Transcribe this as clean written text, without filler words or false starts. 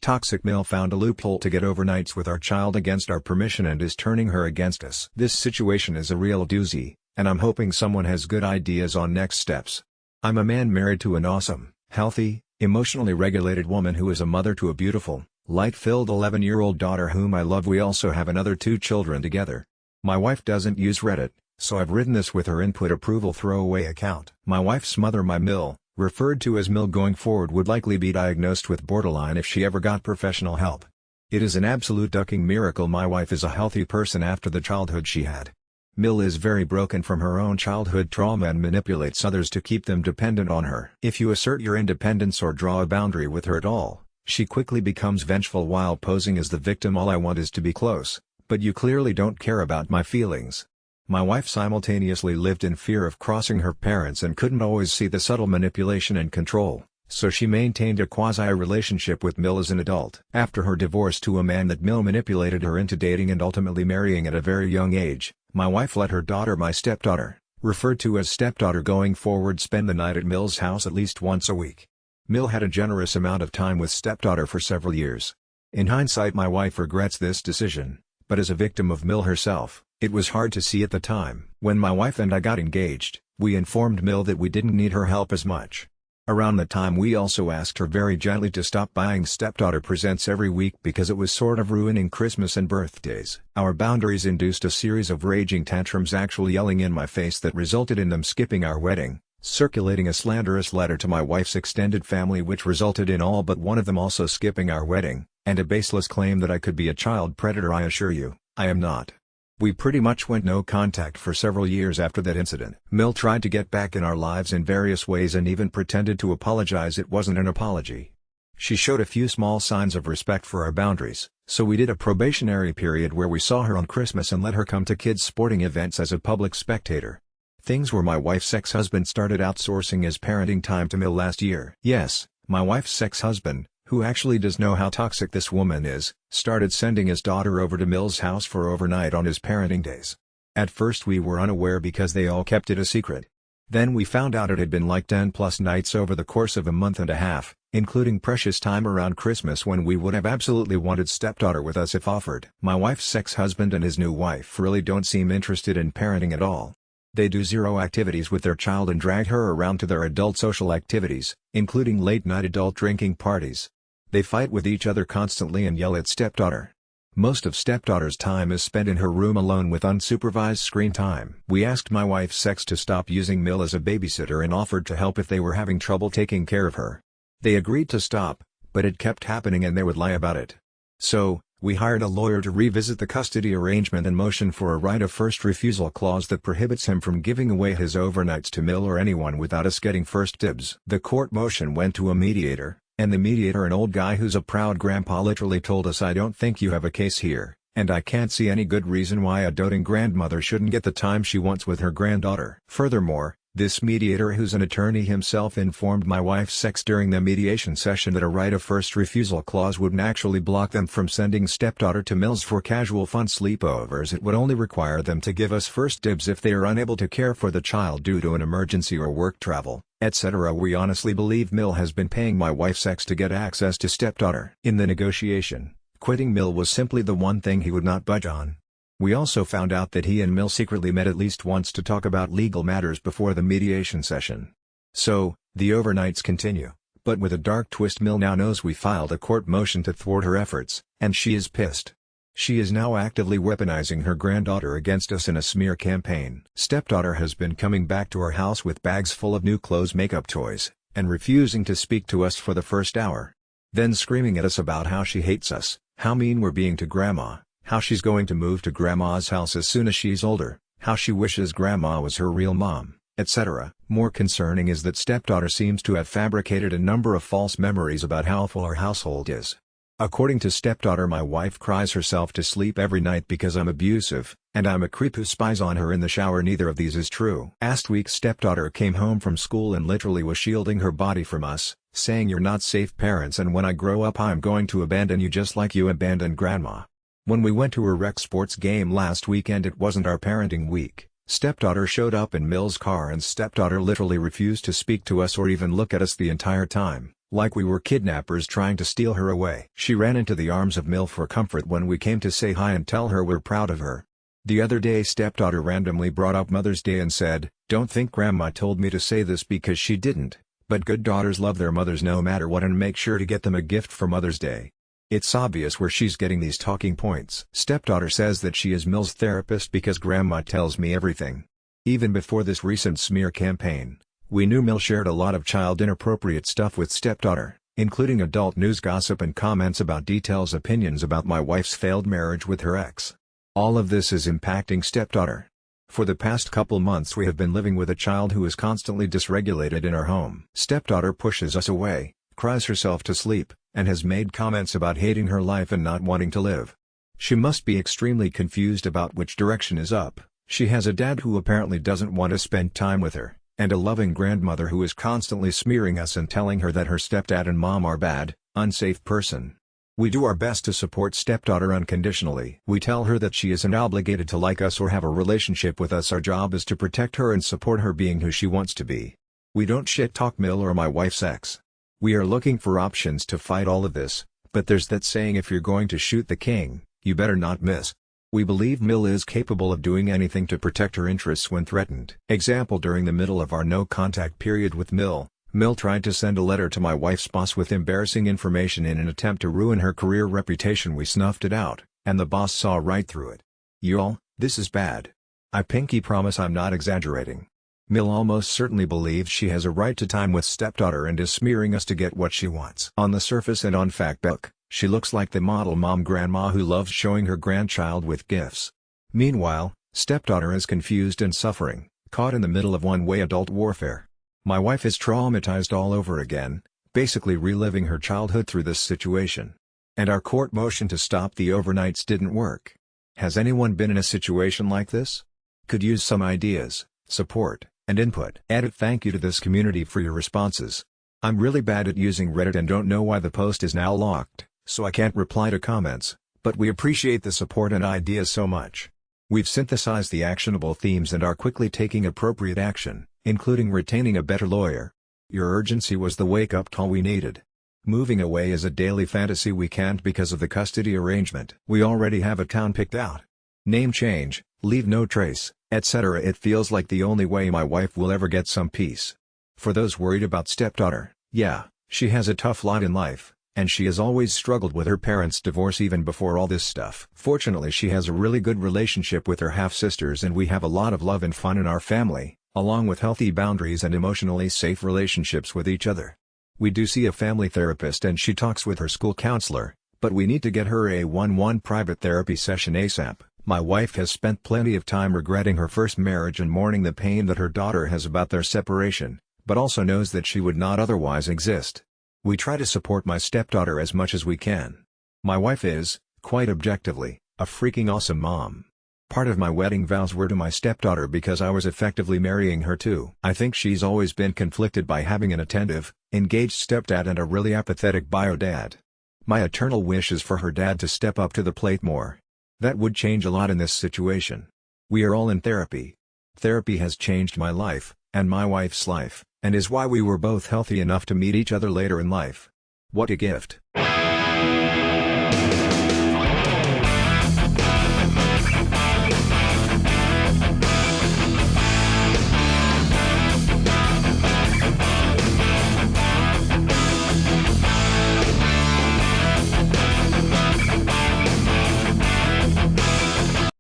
Toxic Mill found a loophole to get overnights with our child against our permission and is turning her against us. This situation is a real doozy, and I'm hoping someone has good ideas on next steps. I'm a man married to an awesome, healthy, emotionally regulated woman who is a mother to a beautiful, light-filled 11-year-old daughter whom I love. We also have another 2 children together. My wife doesn't use Reddit, so I've written this with her input approval throwaway account. My wife's mother, my Mill, referred to as Mill going forward, would likely be diagnosed with borderline if she ever got professional help. It is an absolute ducking miracle my wife is a healthy person after the childhood she had. Mill is very broken from her own childhood trauma and manipulates others to keep them dependent on her. If you assert your independence or draw a boundary with her at all, she quickly becomes vengeful while posing as the victim. All I want is to be close, but you clearly don't care about my feelings. My wife simultaneously lived in fear of crossing her parents and couldn't always see the subtle manipulation and control, so she maintained a quasi-relationship with Mill as an adult. After her divorce to a man that Mill manipulated her into dating and ultimately marrying at a very young age, my wife let her daughter, my stepdaughter, referred to as stepdaughter going forward, spend the night at Mill's house at least once a week. Mill had a generous amount of time with stepdaughter for several years. In hindsight, my wife regrets this decision, but as a victim of Mill herself, it was hard to see at the time. When my wife and I got engaged, we informed Mill that we didn't need her help as much. Around that time we also asked her very gently to stop buying stepdaughter presents every week because it was sort of ruining Christmas and birthdays. Our boundaries induced a series of raging tantrums, actually yelling in my face, that resulted in them skipping our wedding, circulating a slanderous letter to my wife's extended family which resulted in all but one of them also skipping our wedding, and a baseless claim that I could be a child predator. I assure you, I am not. We pretty much went no contact for several years after that incident. Mill tried to get back in our lives in various ways and even pretended to apologize. It wasn't an apology. She showed a few small signs of respect for our boundaries, so we did a probationary period where we saw her on Christmas and let her come to kids' sporting events as a public spectator. Things where my wife's ex-husband started outsourcing his parenting time to Mill last year. Yes, my wife's ex-husband, who actually does know how toxic this woman is, started sending his daughter over to Mill's house for overnight on his parenting days. At first we were unaware because they all kept it a secret. Then we found out it had been like 10+ nights over the course of a month and a half, including precious time around Christmas when we would have absolutely wanted stepdaughter with us if offered. My wife's ex-husband and his new wife really don't seem interested in parenting at all. They do zero activities with their child and drag her around to their adult social activities, including late-night adult drinking parties. They fight with each other constantly and yell at stepdaughter. Most of stepdaughter's time is spent in her room alone with unsupervised screen time. We asked my wife's ex to stop using Mill as a babysitter and offered to help if they were having trouble taking care of her. They agreed to stop, but it kept happening and they would lie about it. So, we hired a lawyer to revisit the custody arrangement and motion for a right of first refusal clause that prohibits him from giving away his overnights to Mill or anyone without us getting first dibs. The court motion went to a mediator, and the mediator, an old guy who's a proud grandpa, literally told us, "I don't think you have a case here, and I can't see any good reason why a doting grandmother shouldn't get the time she wants with her granddaughter." Furthermore, this mediator, who's an attorney himself, informed my wife's ex during the mediation session that a right of first refusal clause wouldn't actually block them from sending stepdaughter to Mill's for casual fun sleepovers. It would only require them to give us first dibs if they are unable to care for the child due to an emergency or work travel, etc. We honestly believe Mill has been paying my wife's ex to get access to stepdaughter. In the negotiation, quitting Mill was simply the one thing he would not budge on. We also found out that he and Mill secretly met at least once to talk about legal matters before the mediation session. So, the overnights continue, but with a dark twist. Mill now knows we filed a court motion to thwart her efforts, and she is pissed. She is now actively weaponizing her granddaughter against us in a smear campaign. Stepdaughter has been coming back to our house with bags full of new clothes, makeup, toys, and refusing to speak to us for the first hour. Then screaming at us about how she hates us, how mean we're being to grandma, how she's going to move to grandma's house as soon as she's older, how she wishes grandma was her real mom, etc. More concerning is that stepdaughter seems to have fabricated a number of false memories about how full our household is. According to stepdaughter, my wife cries herself to sleep every night because I'm abusive, and I'm a creep who spies on her in the shower. Neither of these is true. Last week stepdaughter came home from school and literally was shielding her body from us, saying, "You're not safe parents, and when I grow up I'm going to abandon you just like you abandoned grandma." When we went to a rec sports game last weekend, it wasn't our parenting week. Stepdaughter showed up in Mill's car and stepdaughter literally refused to speak to us or even look at us the entire time. Like we were kidnappers trying to steal her away. She ran into the arms of Mill for comfort when we came to say hi and tell her we're proud of her. The other day stepdaughter randomly brought up Mother's Day and said, "Don't think Grandma told me to say this because she didn't, but good daughters love their mothers no matter what and make sure to get them a gift for Mother's Day." It's obvious where she's getting these talking points. Stepdaughter says that she is Mill's therapist because Grandma tells me everything. Even before this recent smear campaign, we knew Mill shared a lot of child inappropriate stuff with stepdaughter, including adult news gossip and comments about details opinions about my wife's failed marriage with her ex. All of this is impacting stepdaughter. For the past couple months we have been living with a child who is constantly dysregulated in our home. Stepdaughter pushes us away, cries herself to sleep, and has made comments about hating her life and not wanting to live. She must be extremely confused about which direction is up. She has a dad who apparently doesn't want to spend time with her, and a loving grandmother who is constantly smearing us and telling her that her stepdad and mom are bad, unsafe person. We do our best to support stepdaughter unconditionally. We tell her that she isn't obligated to like us or have a relationship with us. Our job is to protect her and support her being who she wants to be. We don't shit-talk Mill or my wife's ex. We are looking for options to fight all of this, but there's that saying, if you're going to shoot the king, you better not miss. We believe Mill is capable of doing anything to protect her interests when threatened. Example: during the middle of our no-contact period with Mill tried to send a letter to my wife's boss with embarrassing information in an attempt to ruin her career reputation. We snuffed it out, and the boss saw right through it. Y'all, this is bad. I pinky promise I'm not exaggerating. Mill almost certainly believes she has a right to time with stepdaughter and is smearing us to get what she wants. On the surface and on factbook, she looks like the model mom grandma who loves showing her grandchild with gifts. Meanwhile, stepdaughter is confused and suffering, caught in the middle of one-way adult warfare. My wife is traumatized all over again, basically reliving her childhood through this situation. And our court motion to stop the overnights didn't work. Has anyone been in a situation like this? Could use some ideas, support, and input. Edit. Thank you to this community for your responses. I'm really bad at using Reddit and don't know why the post is now locked, so I can't reply to comments, but we appreciate the support and ideas so much. We've synthesized the actionable themes and are quickly taking appropriate action, including retaining a better lawyer. Your urgency was the wake-up call we needed. Moving away is a daily fantasy we can't because of the custody arrangement. We already have a town picked out. Name change, leave no trace, etc. It feels like the only way my wife will ever get some peace. For those worried about stepdaughter, yeah, she has a tough lot in life, and she has always struggled with her parents' divorce even before all this stuff. Fortunately, she has a really good relationship with her half-sisters and we have a lot of love and fun in our family, along with healthy boundaries and emotionally safe relationships with each other. We do see a family therapist and she talks with her school counselor, but we need to get her a one-on-one private therapy session ASAP. My wife has spent plenty of time regretting her first marriage and mourning the pain that her daughter has about their separation, but also knows that she would not otherwise exist. We try to support my stepdaughter as much as we can. My wife is, quite objectively, a freaking awesome mom. Part of my wedding vows were to my stepdaughter because I was effectively marrying her too. I think she's always been conflicted by having an attentive, engaged stepdad and a really apathetic bio dad. My eternal wish is for her dad to step up to the plate more. That would change a lot in this situation. We are all in therapy. Therapy has changed my life, and my wife's life, and is why we were both healthy enough to meet each other later in life. What a gift.